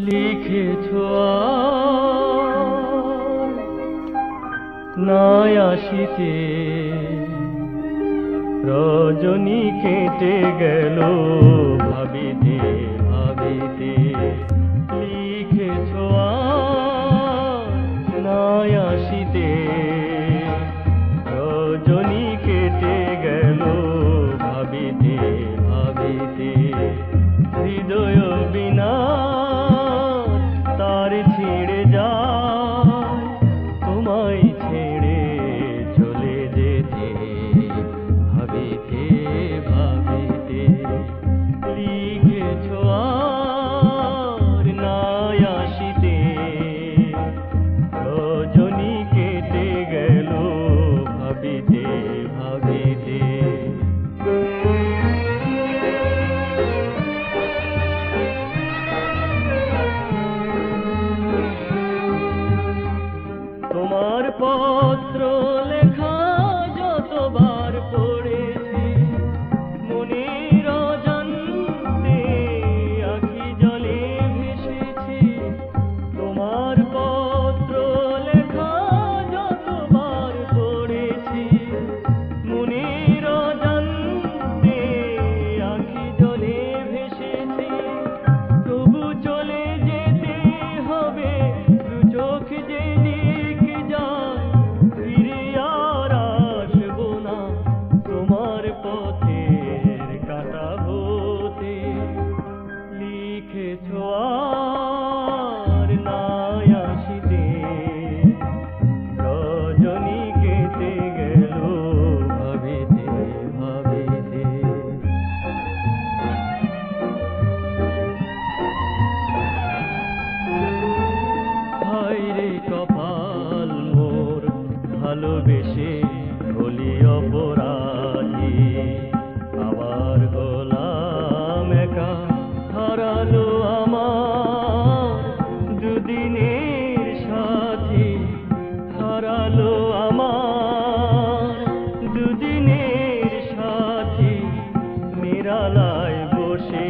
লিখেছো নাই আসিতে, রজনী কেটে গেল ভাবিতে ভাবিতে। লিখেছো নাই আসিতে, রজনী কেটে গেল ভাবিতে ভাবিতে। হৃদয় বিনা তার ছিঁড়ে যায়, তোমায় ছেড়ে চলে যেতে ভাবিতে ভাবিতে। লিখেছো আর নাই আসিতে, রজনী কেটে গেল ভাবিতে ভাবিতে। তোমার পত্র লেখা যতবার পড়েছি, মনের অজান্তে আখি জলে ভেসেছি। তোমার পত্র লেখা যতবার পড়েছি, মনের অজান্তে আখি জলে ভেসেছি। তবু চলে যেতে হবে দু চোখ যেদিকে যায়, ফিরে আর আসবো না তোমার পথের কাঁটা হতে। লিখেছো আর নাই আসিতে, রজনী কেটে গেল ভাবিতে ভাবিতে। হায়রে কপাল মোর, ভালোবেসে হলি অপরাধী। আবার গোলাম একা হারালো আমার দুদিনের সাথী, হারালো আমার দুদিনের সাথী। নিরালায় বসে